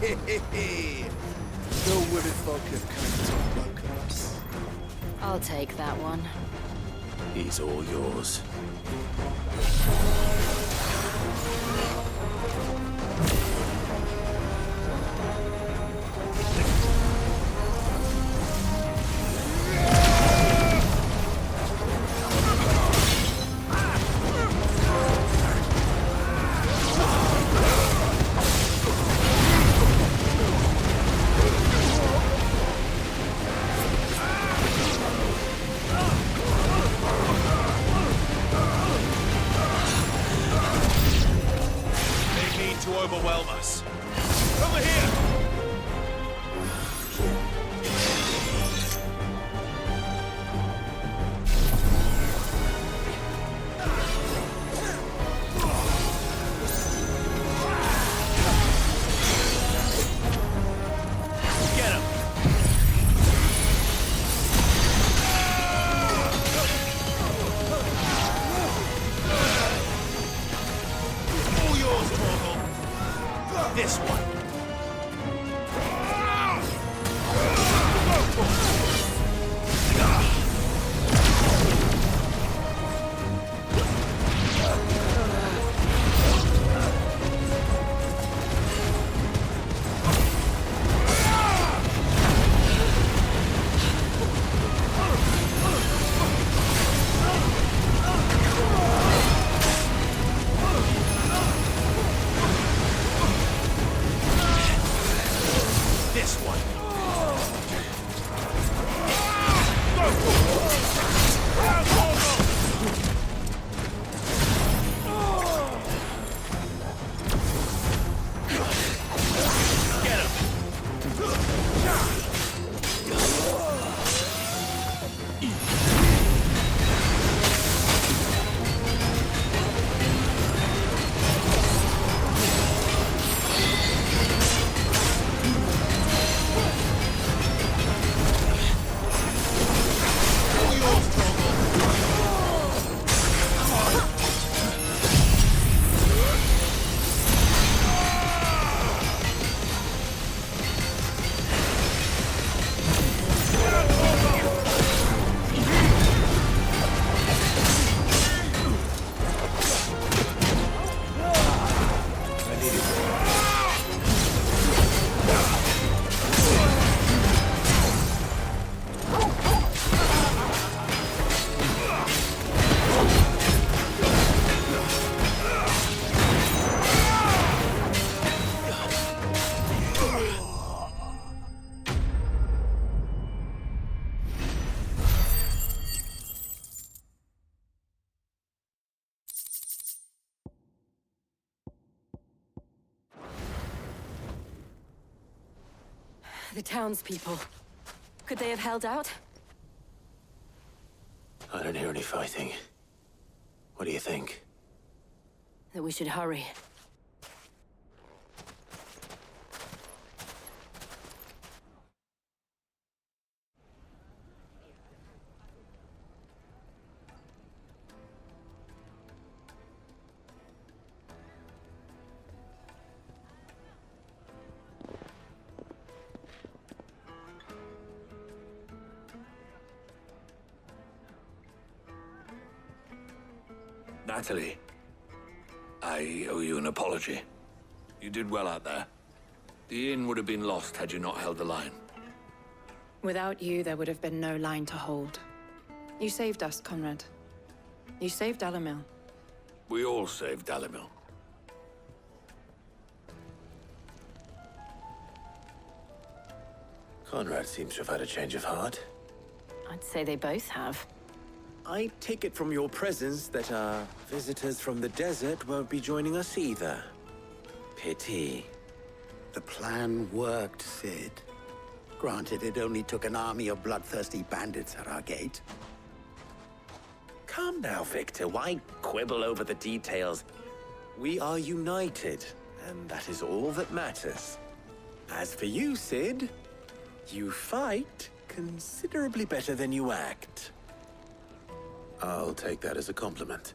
No women folk have come to welcome us. I'll take that one. He's all yours. Overwhelm us. Over here! Get him! All yours, Morgul. This one. This one. The townspeople. Could they have held out? I don't hear any fighting. What do you think? That we should hurry. Natalie, I owe you an apology. You did well out there. The inn would have been lost had you not held the line. Without you, there would have been no line to hold. You saved us, Conrad. You saved Alamil. We all saved Alamil. Conrad seems to have had a change of heart. I'd say they both have. I take it from your presence that our visitors from the desert won't be joining us either. Pity. The plan worked, Sid. Granted, it only took an army of bloodthirsty bandits at our gate. Calm now, Victor. Why quibble over the details? We are united, and that is all that matters. As for you, Sid, you fight considerably better than you act. I'll take that as a compliment.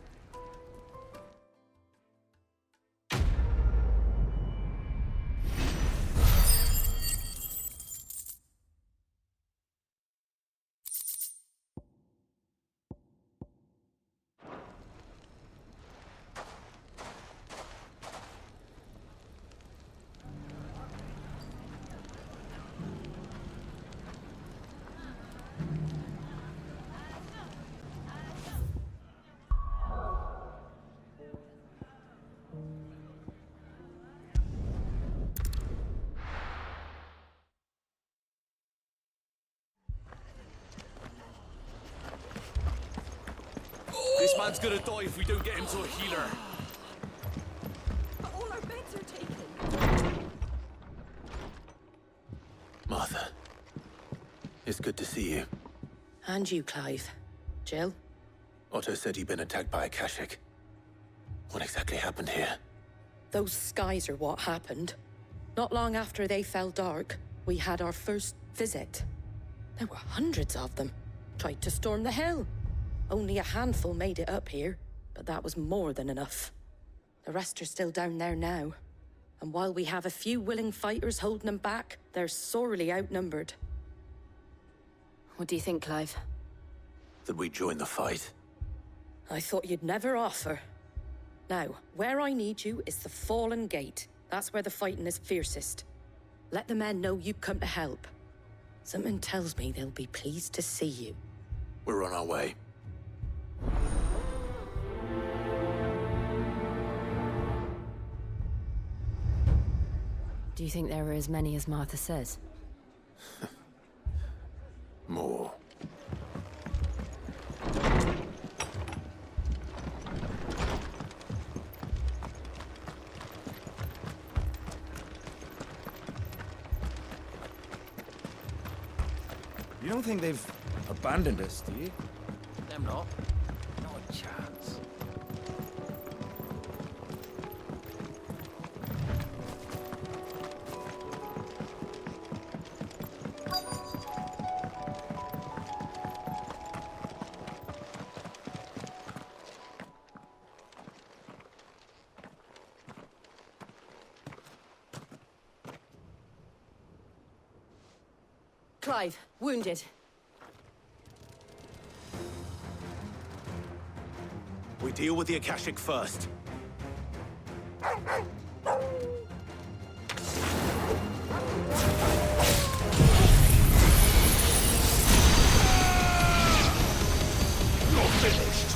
man's gonna die if we don't get him to a healer. But all our beds are taken. Martha, it's good to see you. And you, Clive. Jill? Otto said you'd been attacked by a Kashik. What exactly happened here? Those skies are what happened. Not long after they fell dark, we had our first visit. There were hundreds of them. Tried to storm the hill. Only a handful made it up here, but that was more than enough. The rest are still down there now. And while we have a few willing fighters holding them back, they're sorely outnumbered. What do you think, Clive? That we join the fight? I thought you'd never offer. Now, where I need you is the Fallen Gate. That's where the fighting is fiercest. Let the men know you've come to help. Something tells me they'll be pleased to see you. We're on our way. Do you think there are as many as Martha says? More. You don't think they've abandoned us, do you? Them not. Not a chance. Clive, wounded. We deal with the Akashic first. You're finished.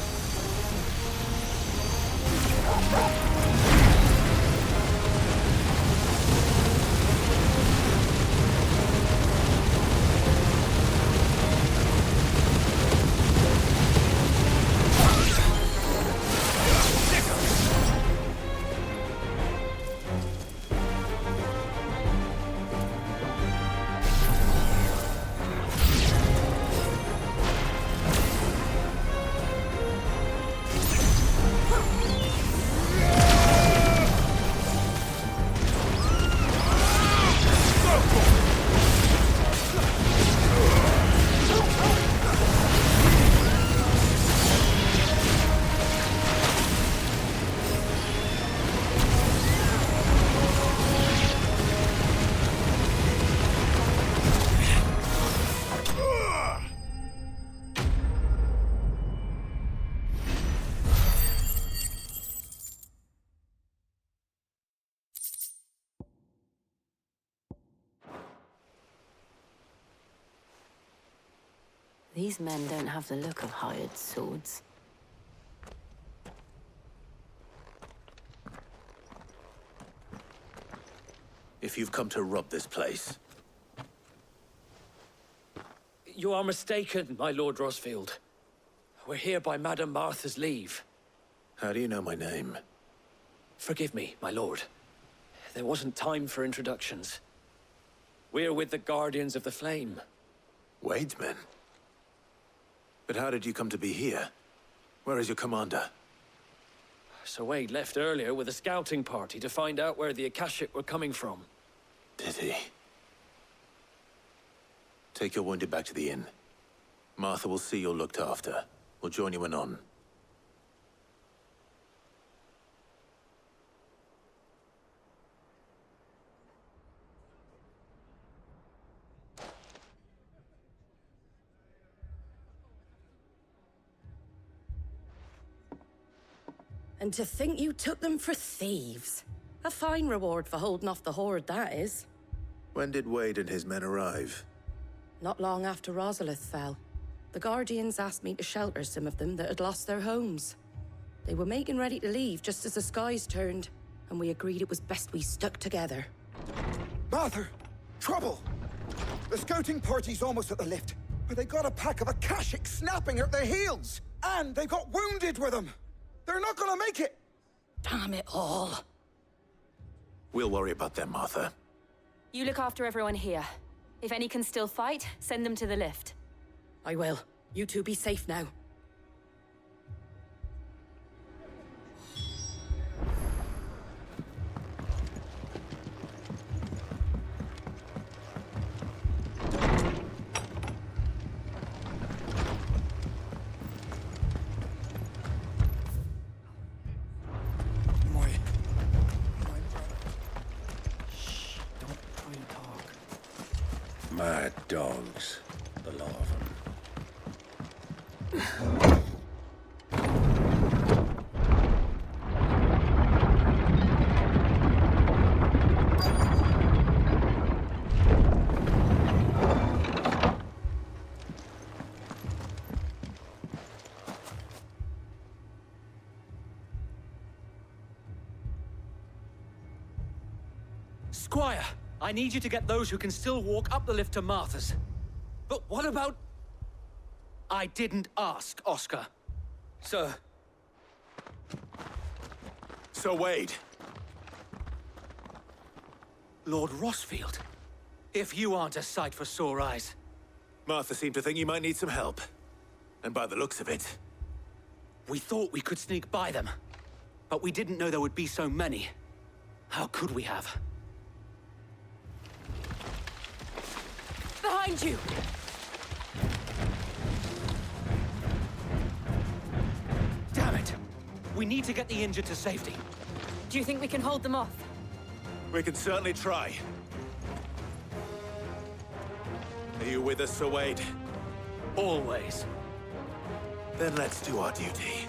These men don't have the look of hired swords. If you've come to rob this place, You are mistaken, my Lord Rosfield. We're here by Madame Martha's leave. how do you know my name? Forgive me, my lord. There wasn't time for introductions. We're with the Guardians of the Flame. Wade's men? But how did you come to be here? Where is your commander? Sir Wade left earlier with a scouting party to find out where the Akashic were coming from. Did he? Take your wounded back to the inn. Martha will see you're looked after. We'll join you anon. And to think you took them for thieves. A fine reward for holding off the horde, that is. When did Wade and his men arrive? Not long after Rosalith fell. The Guardians asked me to shelter some of them that had lost their homes. They were making ready to leave just as the skies turned, and we agreed it was best we stuck together. Martha! Trouble! The scouting party's almost at the lift, but they got a pack of Akashic snapping at their heels! And they got wounded with them! They're not gonna make it! Damn it all. We'll worry about them, Martha. You look after everyone here. If any can still fight, send them to the lift. I will. You two be safe now. Mad dogs, the lot of them. Squire, I need you to get those who can still walk up the lift to Martha's. But what about... I didn't ask, Oscar. Sir. So Wade. Lord Rossfield. If you aren't a sight for sore eyes. Martha seemed to think you might need some help. And by the looks of it... We thought we could sneak by them. But we didn't know there would be so many. How could we have? Behind you! Damn it! We need to get the injured to safety. Do you think we can hold them off? We can certainly try. Are you with us, Sir Wade? Always. Then let's do our duty.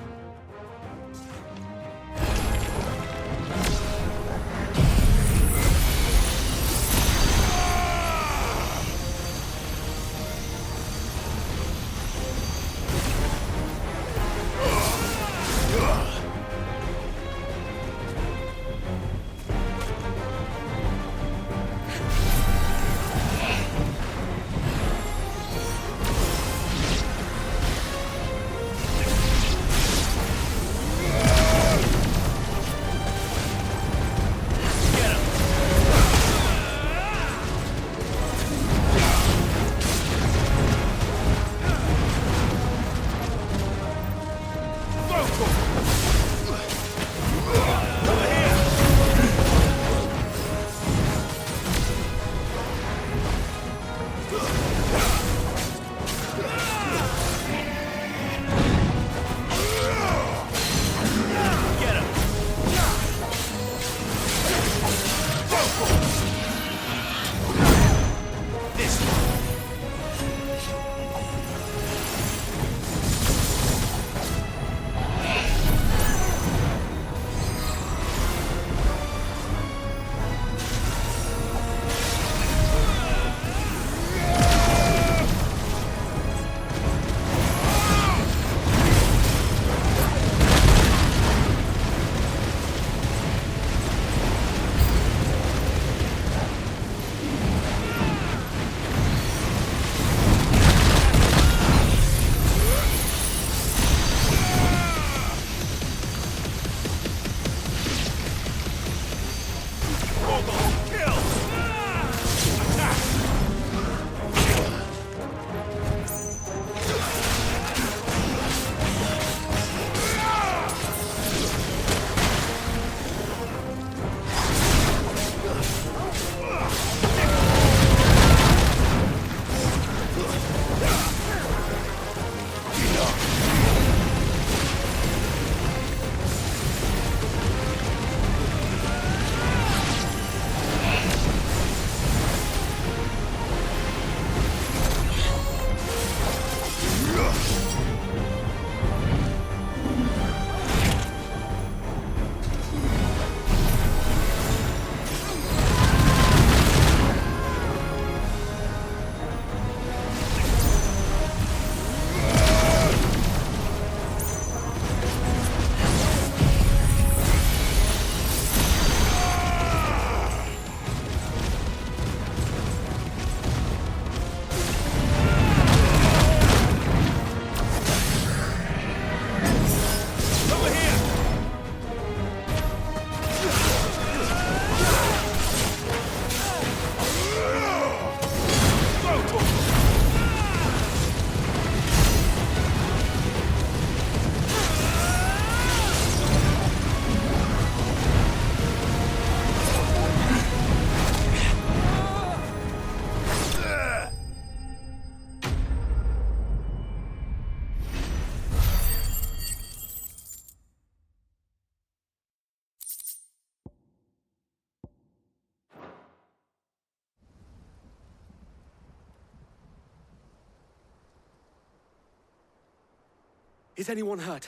Is anyone hurt?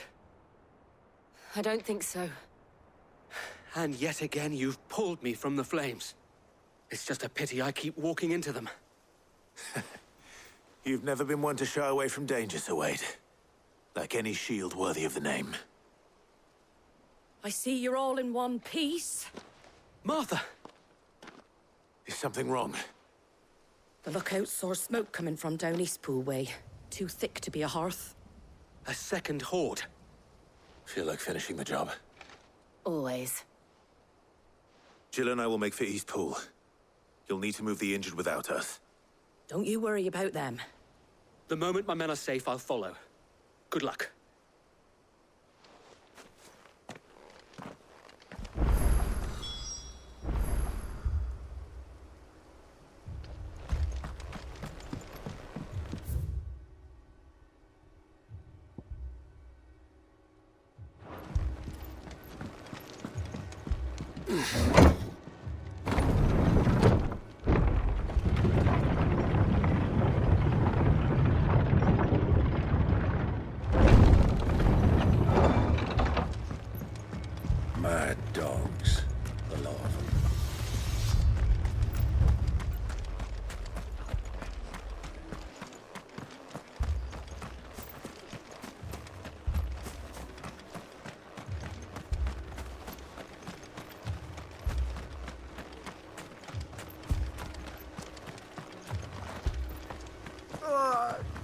I don't think so. And yet again, you've pulled me from the flames. It's just a pity I keep walking into them. You've never been one to shy away from danger, Sir Wade. Like any shield worthy of the name. I see you're all in one piece. Martha! Is something wrong? The lookout saw smoke coming from down Eastpool way. Too thick to be a hearth. A second horde. Feel like finishing the job. Always. Jill and I will make for Eastpool. You'll need to move the injured without us. Don't you worry about them. The moment my men are safe, I'll follow. Good luck. Mad dogs. A lot of them.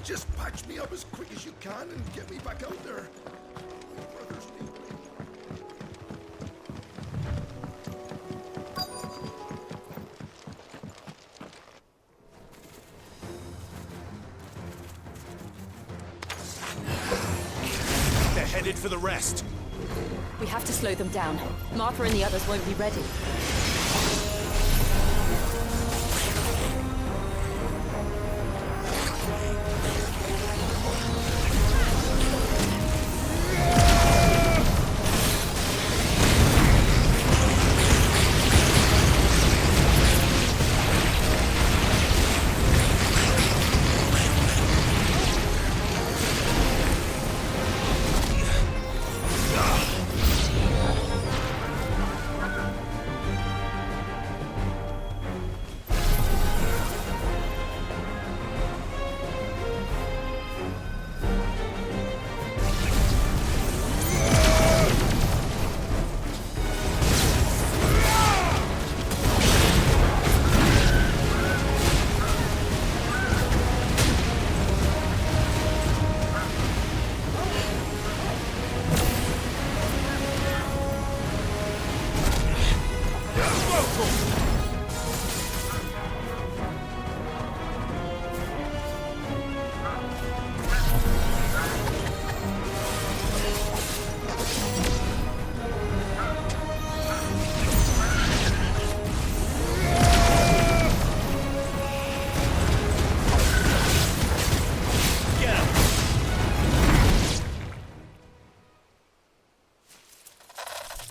Just patch me up as quick as you can and get me back out there. My brothers need me. They're headed for the rest. We have to slow them down. Martha and the others won't be ready.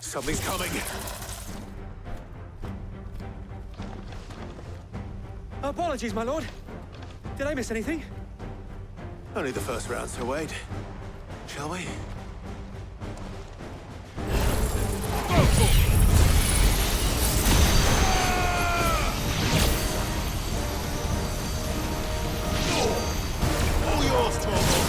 Something's coming. Apologies, my lord. Did I miss anything? Only the first round, Sir Wade. Shall we? All yours, Torvald.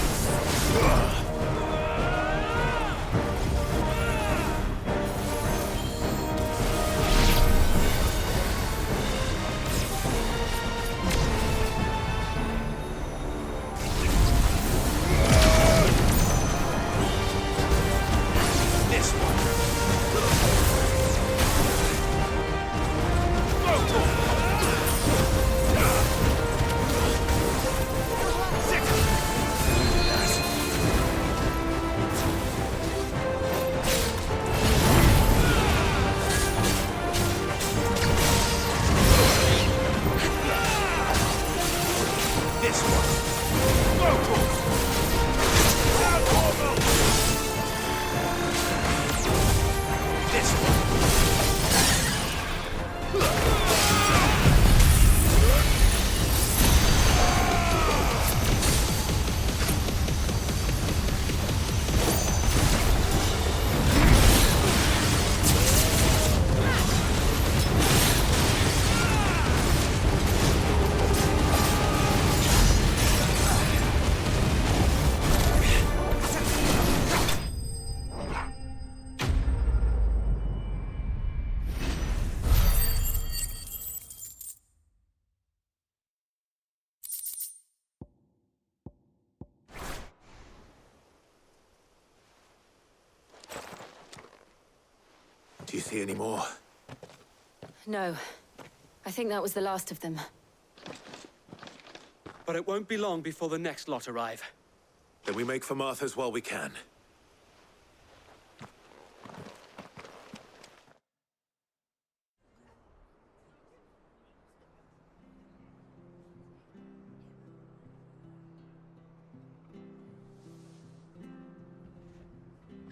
Do you see any more? No. I think that was the last of them. But it won't be long before the next lot arrive. Then we make for Martha's while we can.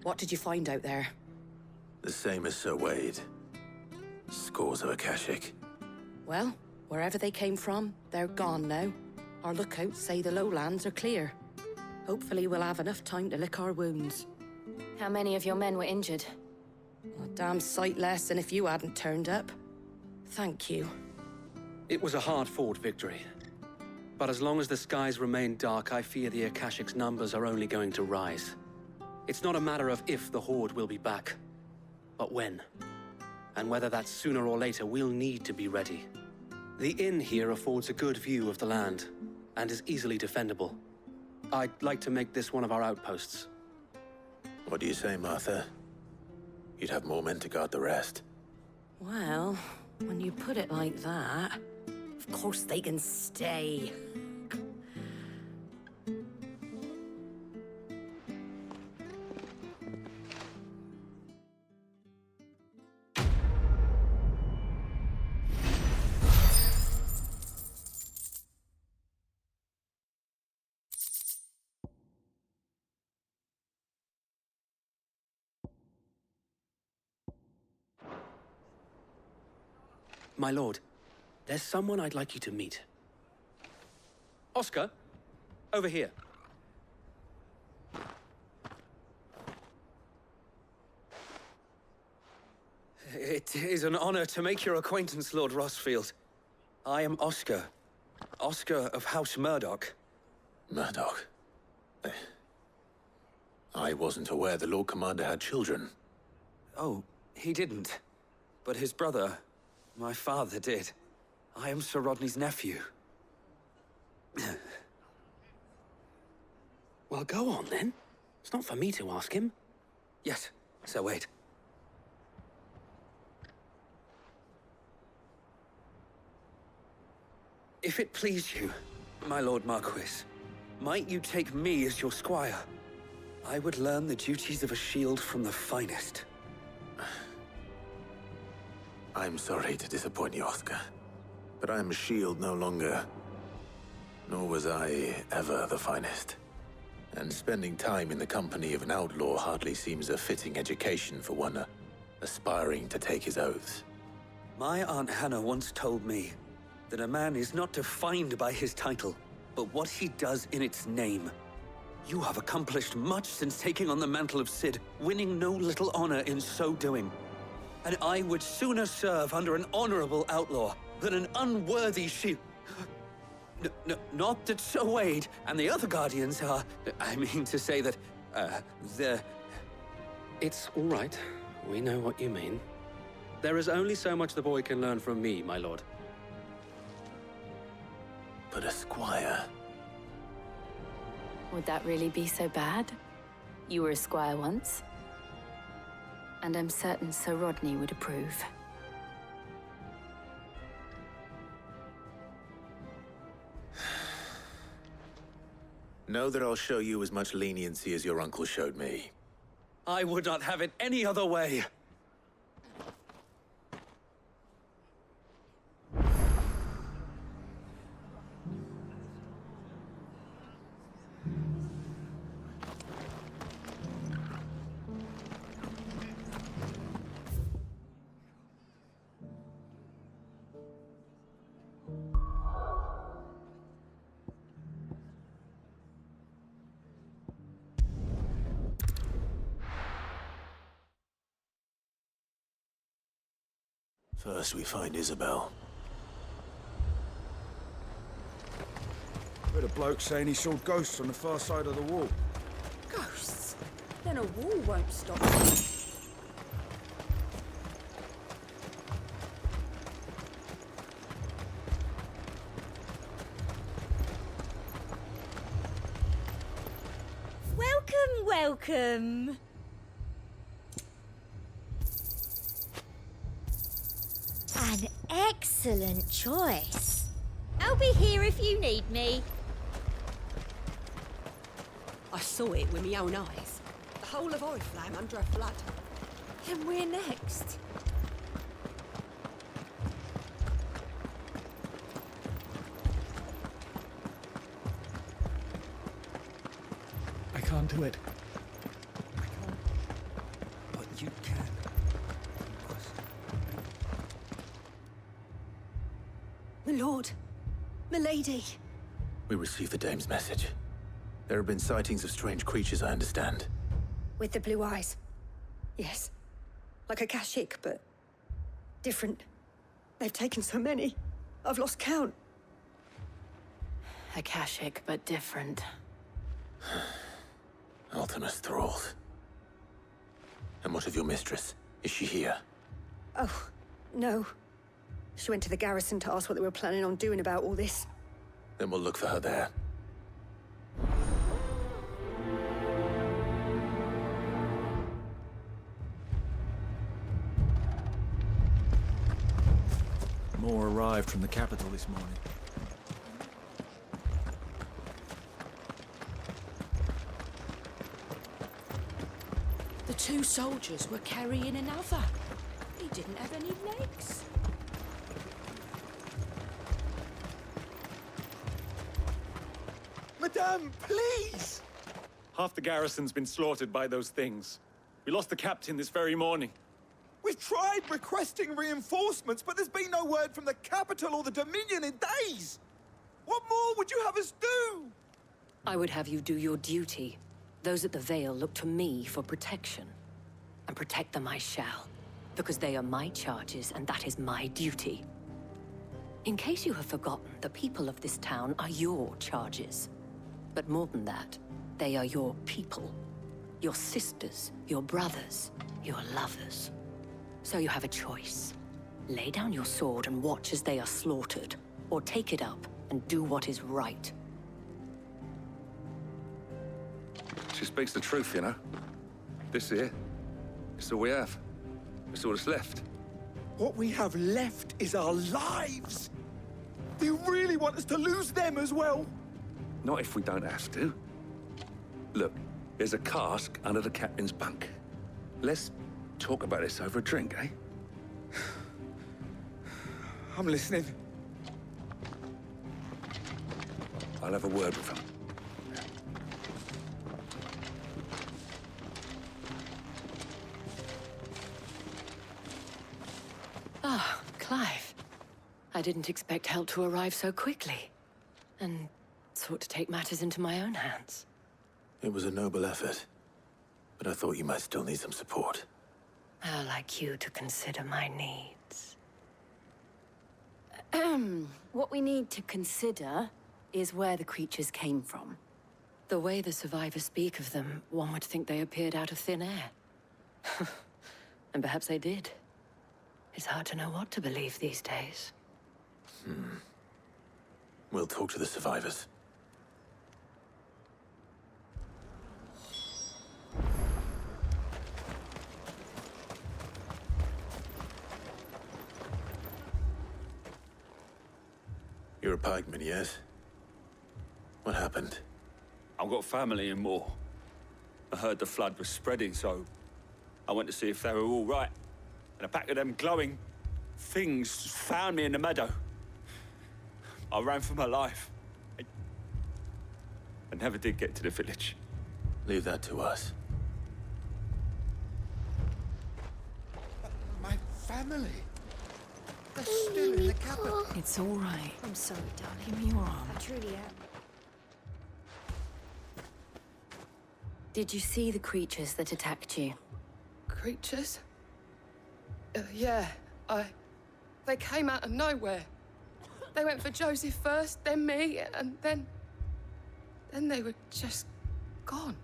What did you find out there? The same as Sir Wade. Scores of Akashic. Well, wherever they came from, they're gone now. Our lookouts say the lowlands are clear. Hopefully we'll have enough time to lick our wounds. How many of your men were injured? A damn sight less than if you hadn't turned up. Thank you. It was a hard-fought victory. But as long as the skies remain dark, I fear the Akashic's numbers are only going to rise. It's not a matter of if the Horde will be back, but when. And whether that's sooner or later, we'll need to be ready. The inn here affords a good view of the land, and is easily defendable. I'd like to make this one of our outposts. What do you say, Martha? You'd have more men to guard the rest. Well, when you put it like that, of course they can stay. My lord, there's someone I'd like you to meet. Oscar, over here. It is an honor to make your acquaintance, Lord Rossfield. I am Oscar. Oscar of House Murdoch. Murdoch? I wasn't aware the Lord Commander had children. Oh, he didn't. But his brother, my father, did. I am Sir Rodney's nephew. Well, go on then. It's not for me to ask him. Yes, Sir Wade. If it please you, my Lord Marquis, might you take me as your squire? I would learn the duties of a shield from the finest. I'm sorry to disappoint you, Oscar, but I'm a shield no longer. Nor was I ever the finest. And spending time in the company of an outlaw hardly seems a fitting education for one aspiring to take his oaths. My Aunt Hannah once told me that a man is not defined by his title, but what he does in its name. You have accomplished much since taking on the mantle of Cid, winning no little honor in so doing. And I would sooner serve under an honorable outlaw than an unworthy shield. Not that Sir Wade and the other Guardians are... I mean to say that, they're... It's all right. We know what you mean. There is only so much the boy can learn from me, my lord. But a squire... Would that really be so bad? You were a squire once. And I'm certain Sir Rodney would approve. Know that I'll show you as much leniency as your uncle showed me. I would not have it any other way. First we find Isabel. Heard a bloke saying he saw ghosts on the far side of the wall. Ghosts? Then a wall won't stop. Welcome, welcome. Excellent choice. I'll be here if you need me. I saw it with my own eyes. The whole of Oriflamme under a flood. And we're next. I can't do it. I can't. But you can. My lord. My lady. We received the dame's message. There have been sightings of strange creatures, I understand. With the blue eyes. Yes. Like a Kashik, but different. They've taken so many. I've lost count. Akashic, but different. Ultimus thralls. And what of your mistress? Is she here? Oh, no. She went to the garrison to ask what they were planning on doing about all this. Then we'll look for her there. More arrived from the capital this morning. The two soldiers were carrying another. He didn't have any legs. Madame, please! Half the garrison's been slaughtered by those things. We lost the captain this very morning. We've tried requesting reinforcements, but there's been no word from the capital or the Dominion in days! What more would you have us do? I would have you do your duty. Those at the Vale look to me for protection. And protect them I shall. Because they are my charges, and that is my duty. In case you have forgotten, the people of this town are your charges. But more than that, they are your people. Your sisters, your brothers, your lovers. So you have a choice. Lay down your sword and watch as they are slaughtered, or take it up and do what is right. She speaks the truth, you know. This here, it's all we have. It's all that's left. What we have left is our lives! Do you really want us to lose them as well? Not if we don't have to. Look, there's a cask under the captain's bunk. Let's talk about this over a drink, eh? I'm listening. I'll have a word with him. Ah, Clive. I didn't expect help to arrive so quickly. And sought to take matters into my own hands. It was a noble effort. But I thought you might still need some support. I'd like you to consider my needs. What we need to consider is where the creatures came from. The way the survivors speak of them, one would think they appeared out of thin air. And perhaps they did. It's hard to know what to believe these days. We'll talk to the survivors. You're a pikeman, yes? What happened? I've got family in Moor. I heard the flood was spreading, so I went to see if they were all right. And a pack of them glowing things found me in the meadow. I ran for my life. I never did get to the village. Leave that to us. My family. They're still in the capital. It's all right. I'm sorry, darling. Give me your arm. I truly am. Did you see the creatures that attacked you? Creatures? Yeah, They came out of nowhere. They went for Joseph first, then me, and then they were just gone.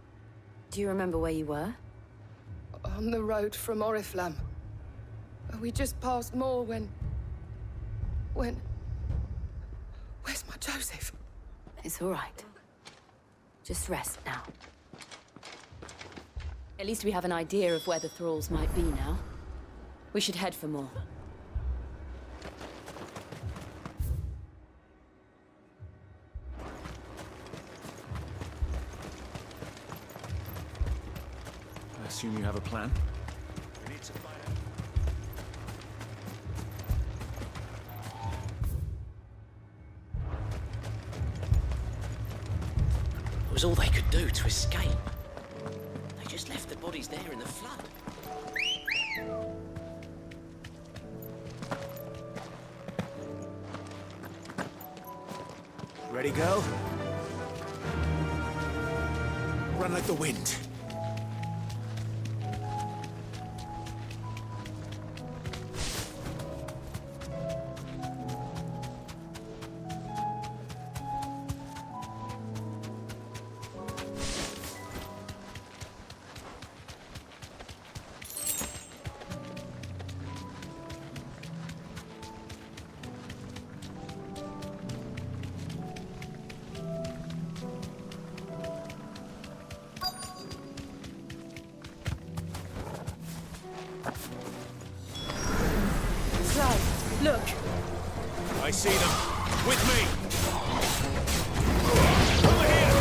Do you remember where you were? On the road from Oriflamme. We just passed Moor when... Where's my Joseph? It's all right. Just rest now. At least we have an idea of where the thralls might be now. We should head for more. assume you have a plan? We need to find It was all they could do to escape. They just left the bodies there in the flood. Ready, girl? Run like the wind. Look! I see them. With me! Over here!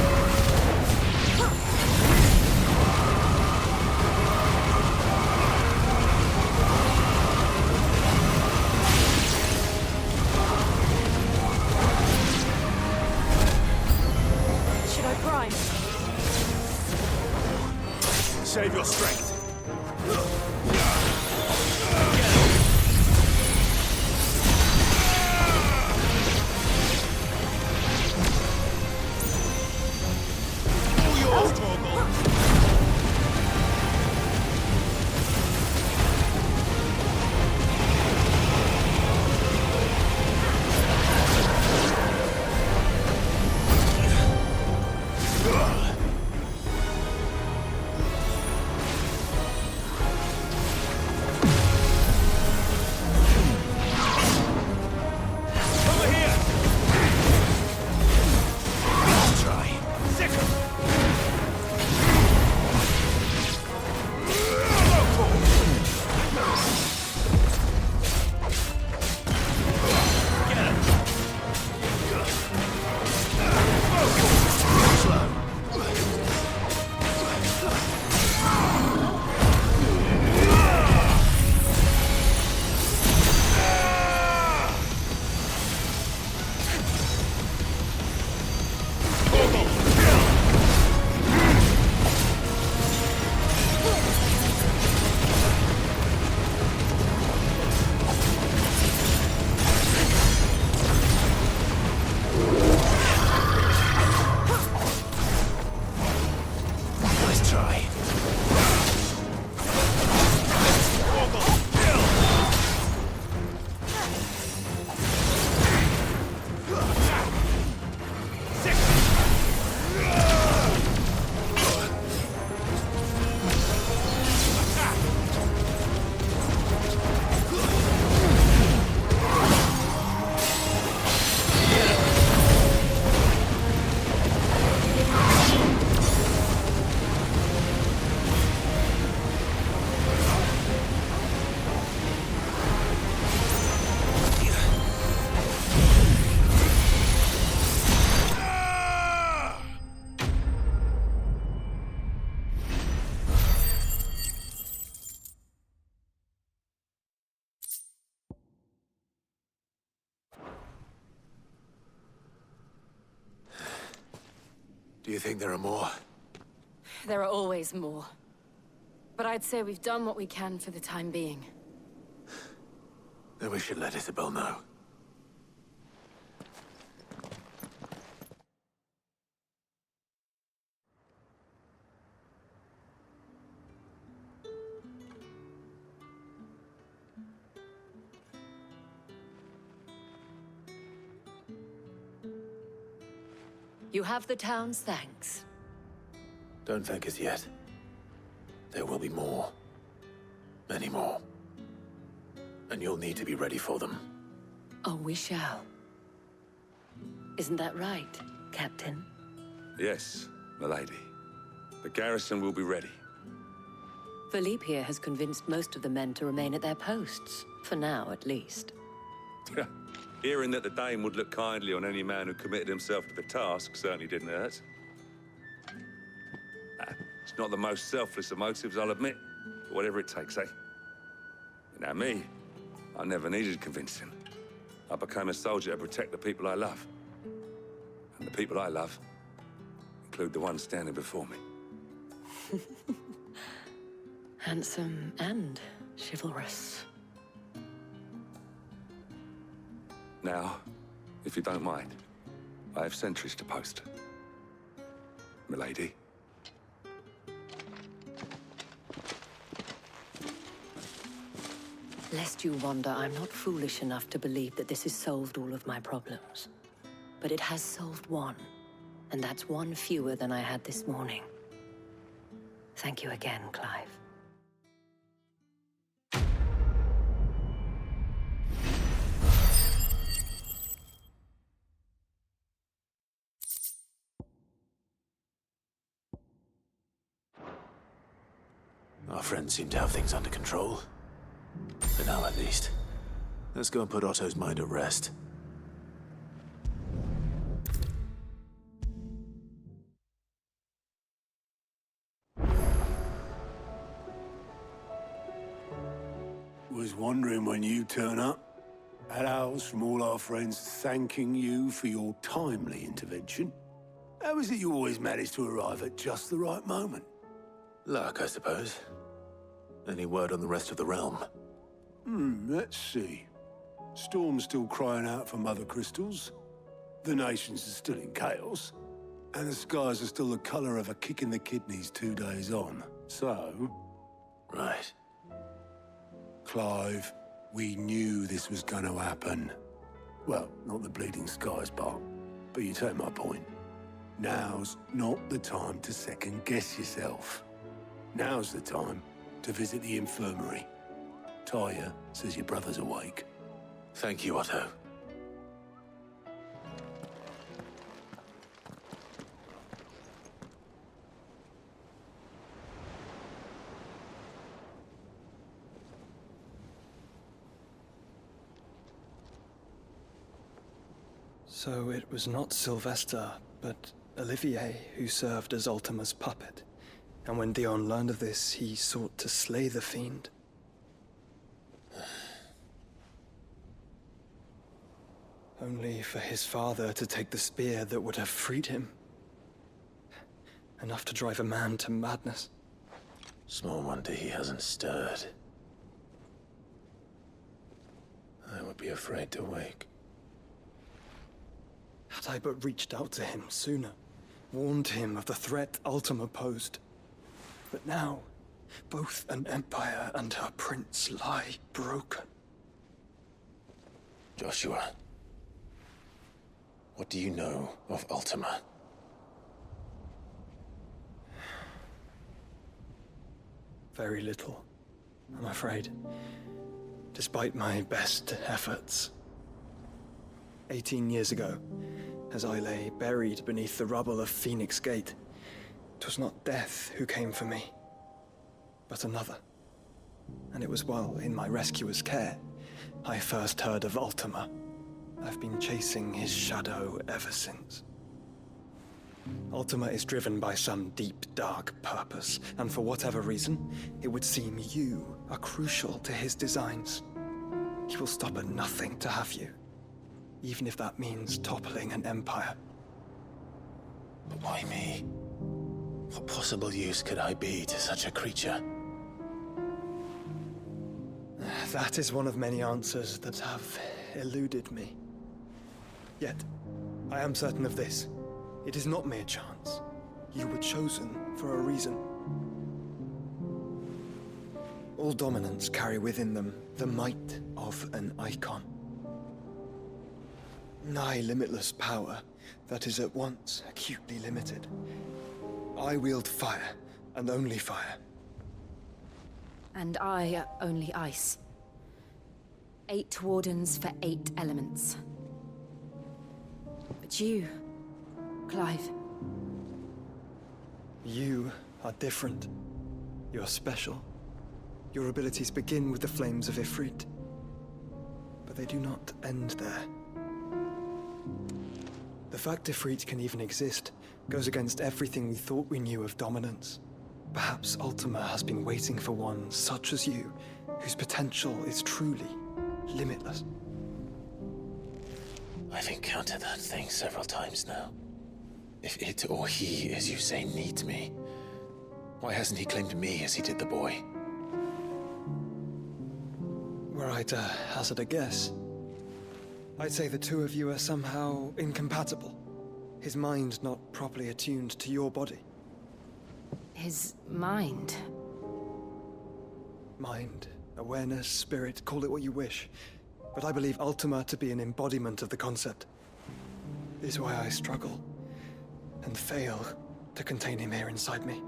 Should I prime? Save your strength. Do you think there are more? There are always more. But I'd say we've done what we can for the time being. Then we should let Isabel know. You have the town's thanks. Don't thank us yet. There will be more. Many more. And you'll need to be ready for them. Oh, we shall. Isn't that right, Captain? Yes, milady. The garrison will be ready. Philippe here has convinced most of the men to remain at their posts. For now, at least. Hearing that the Dame would look kindly on any man who committed himself to the task certainly didn't hurt. It's not the most selfless of motives, I'll admit. But whatever it takes, eh? You know me, I never needed convincing. I became a soldier to protect the people I love. And the people I love include the ones standing before me. Handsome and chivalrous. Now, if you don't mind, I have sentries to post. Milady. Lest you wonder, I'm not foolish enough to believe that this has solved all of my problems. But it has solved one, and that's one fewer than I had this morning. Thank you again, Clive. Our friends seem to have things under control. For now, at least. Let's go and put Otto's mind at rest. Was wondering when you turn up. Had owls from all our friends thanking you for your timely intervention. How is it you always manage to arrive at just the right moment? Luck, I suppose. Any word on the rest of the realm? Let's see. Storm's still crying out for mother crystals. The nations are still in chaos. And the skies are still the color of a kick in the kidneys 2 days on. So... Right. Clive, we knew this was going to happen. Well, not the bleeding skies part, but you take my point. Now's not the time to second-guess yourself. Now's the time to visit the infirmary. Talia says your brother's awake. Thank you, Otto. So it was not Sylvester, but Olivier who served as Ultima's puppet. And when Dion learned of this, he sought to slay the fiend. Only for his father to take the spear that would have freed him. Enough to drive a man to madness. Small wonder he hasn't stirred. I would be afraid to wake. Had I but reached out to him sooner, warned him of the threat Ultima posed. But now, both an empire and her prince lie broken. Joshua, what do you know of Ultima? Very little, I'm afraid. Despite my best efforts. 18 years ago, as I lay buried beneath the rubble of Phoenix Gate, 'twas not death who came for me, but another. And it was while in my rescuer's care, I first heard of Ultima. I've been chasing his shadow ever since. Ultima is driven by some deep, dark purpose, and for whatever reason, it would seem you are crucial to his designs. He will stop at nothing to have you, even if that means toppling an empire. But why me? What possible use could I be to such a creature? That is one of many answers that have eluded me. Yet, I am certain of this. It is not mere chance. You were chosen for a reason. All dominants carry within them the might of an icon. Nigh limitless power that is at once acutely limited. I wield fire, and only fire. And I only ice. 8 wardens for 8 elements. But you, Clive. You are different. You're special. Your abilities begin with the flames of Ifrit. But they do not end there. The fact Ifrit can even exist goes against everything we thought we knew of dominance. Perhaps Ultima has been waiting for one such as you, whose potential is truly limitless. I've encountered that thing several times now. If it or he, as you say, needs me, why hasn't he claimed me as he did the boy? Were I to hazard a guess, I'd say the two of you are somehow incompatible. His mind not properly attuned to your body. His mind? Mind, awareness, spirit, call it what you wish. But I believe Ultima to be an embodiment of the concept. This is why I struggle and fail to contain him here inside me.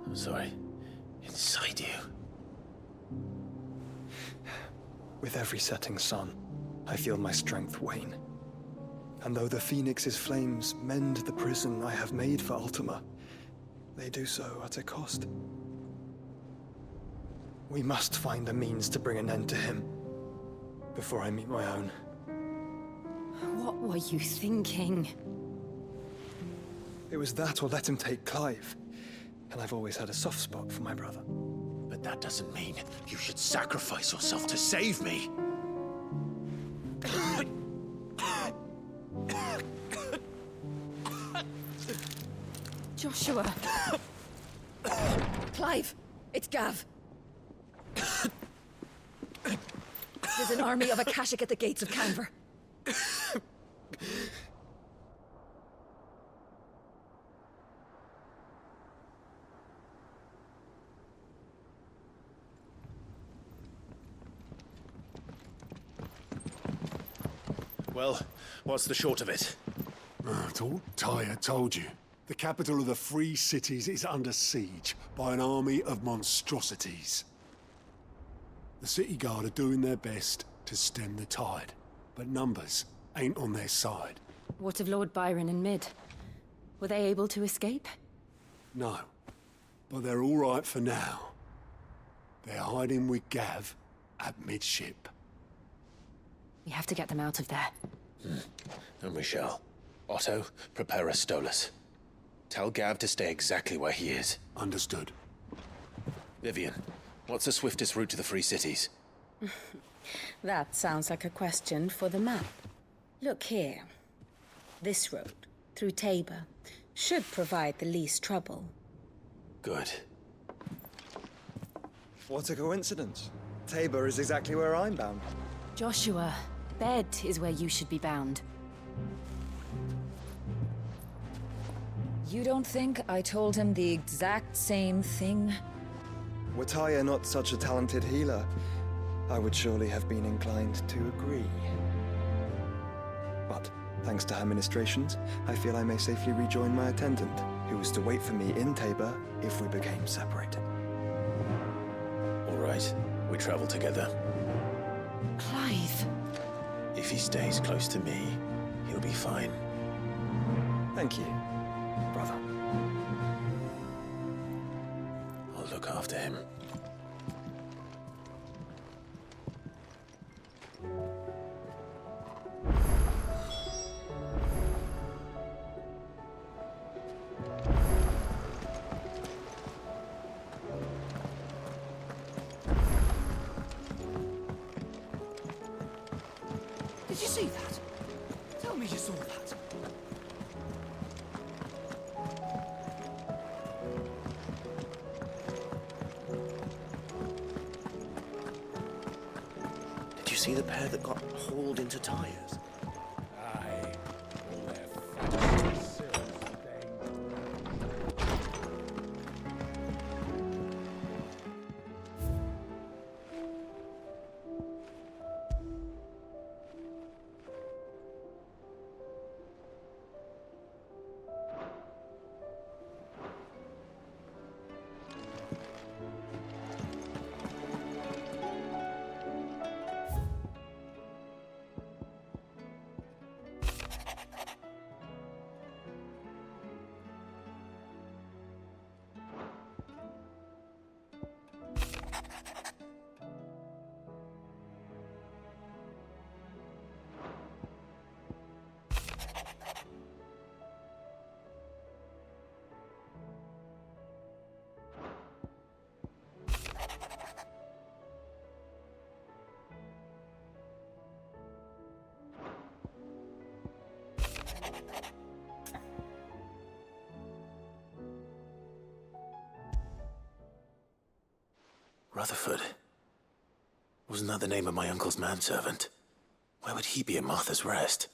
I'm sorry. Inside you? With every setting sun, I feel my strength wane. And though the Phoenix's flames mend the prison I have made for Ultima, they do so at a cost. We must find a means to bring an end to him before I meet my own. What were you thinking? It was that or let him take Clive. And I've always had a soft spot for my brother. But that doesn't mean you should sacrifice yourself to save me. Joshua. Clive, it's Gav. There's an army of Akashic at the gates of Canver. Well, what's the short of it? Tyre told you. The capital of the Free Cities is under siege by an army of monstrosities. The city guard are doing their best to stem the tide, but numbers ain't on their side. What of Lord Byron and Mid? Were they able to escape? No, but they're all right for now. They're hiding with Gav at midship. We have to get them out of there. And we shall. Otto, prepare a Stolas. Tell Gav to stay exactly where he is. Understood. Vivian, what's the swiftest route to the Free Cities? That sounds like a question for the map. Look here. This road, through Tabor, should provide the least trouble. Good. What a coincidence. Tabor is exactly where I'm bound. Joshua, Bed is where you should be bound. You don't think I told him the exact same thing? Were Tyre not such a talented healer, I would surely have been inclined to agree. But, thanks to her ministrations, I feel I may safely rejoin my attendant, who was to wait for me in Tabor if we became separated. All right, we travel together. Clive! If he stays close to me, he'll be fine. Thank you, brother. I'll look after him. Did you see that? Tell me you saw that. Did you see the pair that got hauled into tires? Aye. Rutherford. Wasn't that the name of my uncle's manservant? Where would he be at Martha's Rest?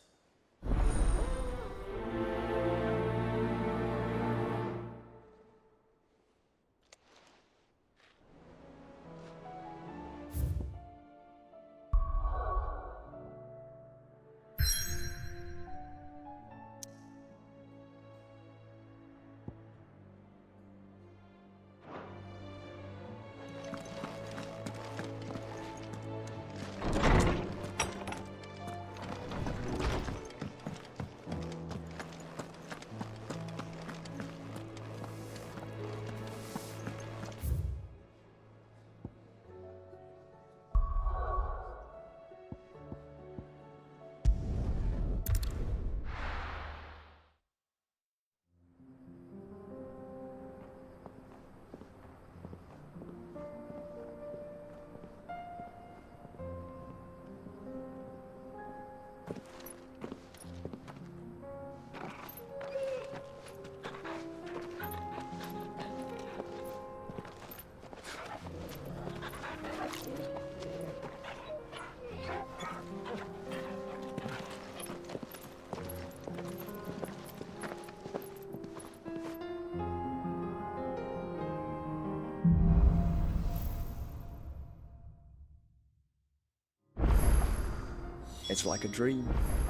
It's like a dream.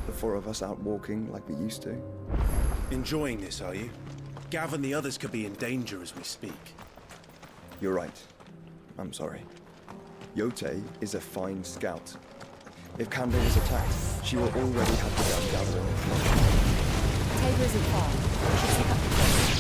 The four of us out walking like we used to. Enjoying this, are you? Gav and the others could be in danger as we speak. You're right. I'm sorry. Yote is a fine scout. If Kande is attacked, she will already have begun gathering information. Tabor isn't far. We should pick up the pace.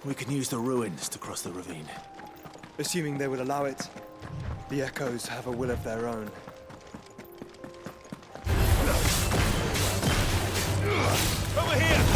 We can use the ruins to cross the ravine. Assuming they would allow it. The Echoes have a will of their own. Over here!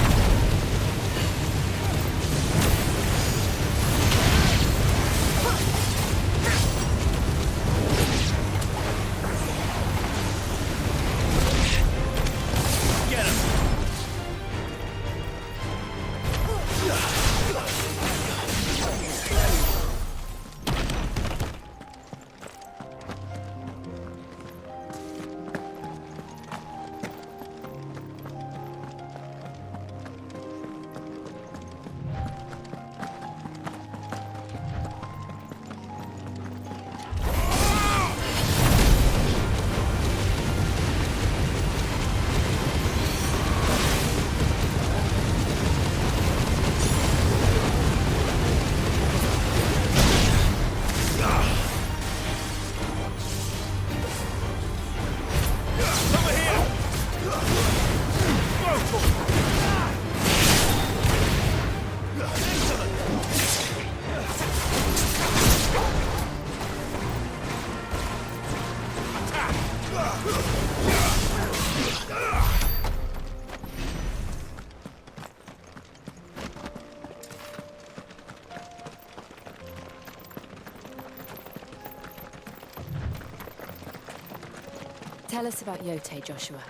Tell us about Yote, Joshua.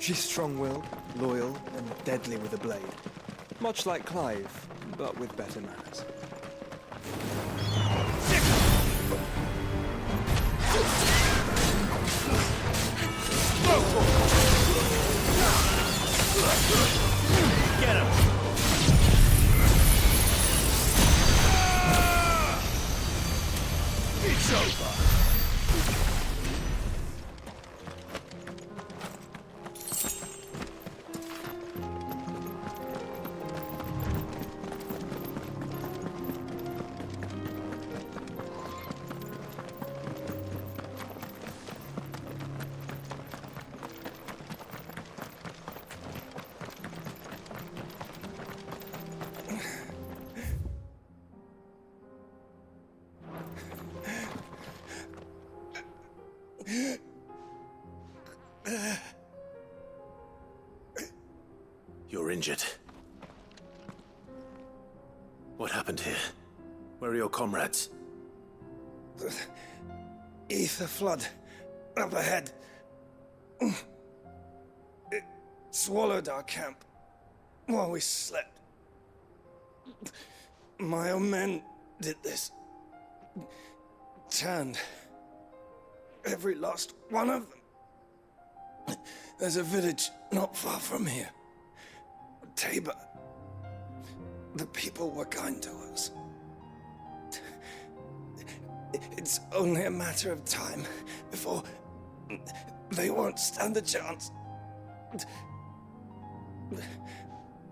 She's strong-willed, loyal, and deadly with a blade. Much like Clive, but with better manners. Get him! It's over! You're injured. What happened here? Where are your comrades? The ether flood up ahead. It swallowed our camp while we slept. My own men did this. Turned every last one of them. There's a village not far from here. Tabor. The people were kind to us. It's only a matter of time before they won't stand a chance.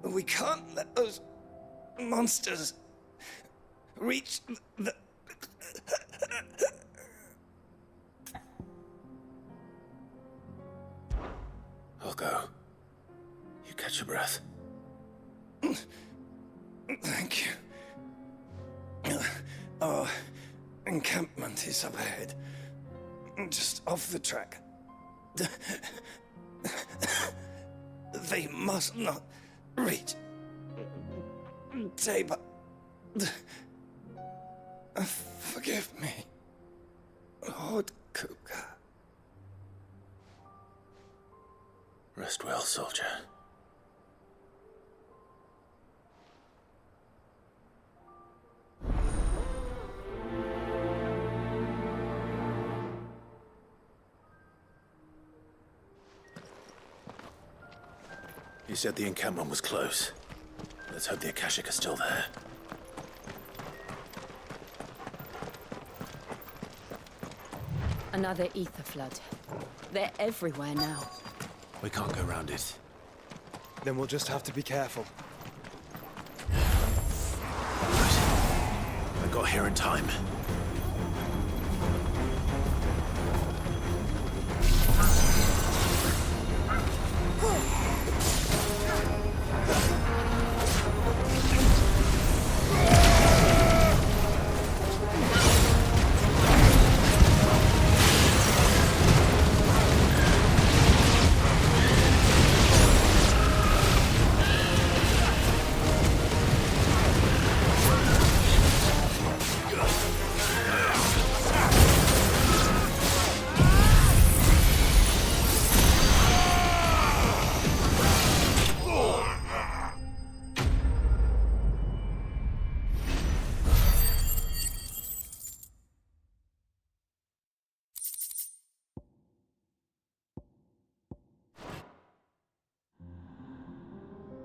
We can't let those monsters reach the... I'll go. You catch your breath. Thank you. Our encampment is up ahead. Just off the track. They must not reach Tabor. Forgive me, Lord Kupka. Rest well, soldier. You said the encampment was close. Let's hope the Akashic are still there. Another ether flood. They're everywhere now. We can't go around it. Then we'll just have to be careful. I got here in time.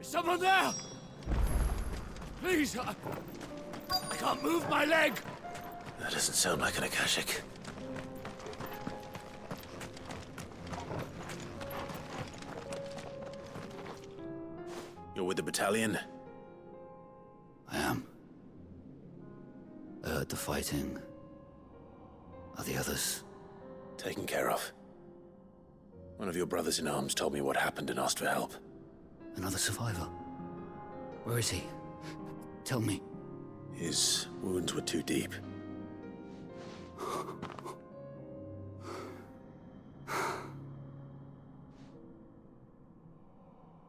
Someone there! Please, I can't move my leg! That doesn't sound like an Akashic. You're with the battalion? I am. I heard the fighting. Are the others? Taken care of. One of your brothers in arms told me what happened and asked for help. Another survivor? Where is he? Tell me. His wounds were too deep.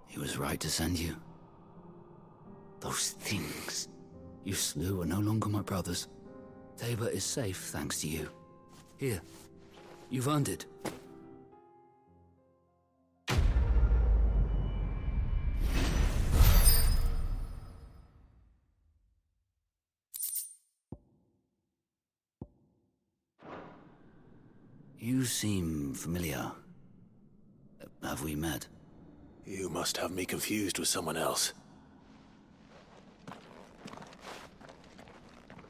He was right to send you. Those things you slew are no longer my brothers. Tabor is safe thanks to you. Here, you've earned it. You seem familiar. Have we met? You must have me confused with someone else.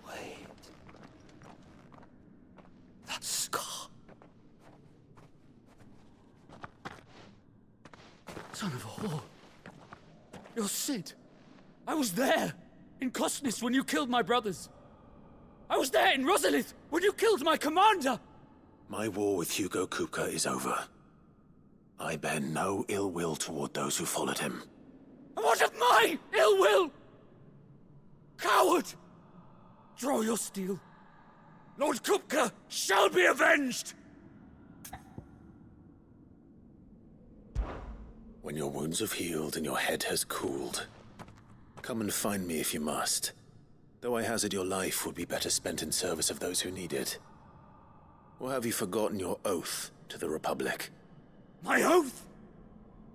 Wait. That scar. Son of a whore. You're Sid. I was there, in Cosnis, when you killed my brothers. I was there in Rosalith, when you killed my commander! My war with Hugo Kupka is over. I bear no ill will toward those who followed him. And what of my ill will? Coward! Draw your steel. Lord Kupka shall be avenged! When your wounds have healed and your head has cooled, come and find me if you must. Though I hazard your life would be better spent in service of those who need it. Or have you forgotten your oath to the Republic? My oath?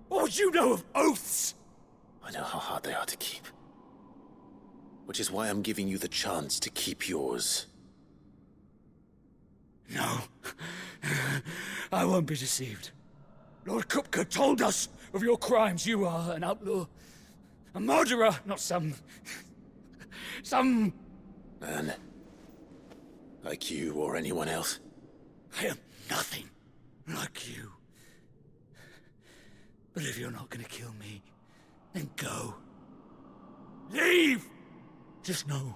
What would you know of oaths? I know how hard they are to keep. Which is why I'm giving you the chance to keep yours. No. I won't be deceived. Lord Kupka told us of your crimes. You are an outlaw. A murderer, not some Man. Like you or anyone else. I am nothing like you. But if you're not gonna kill me, then go. Leave! Just know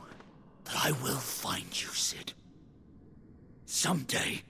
that I will find you, Sid. Someday.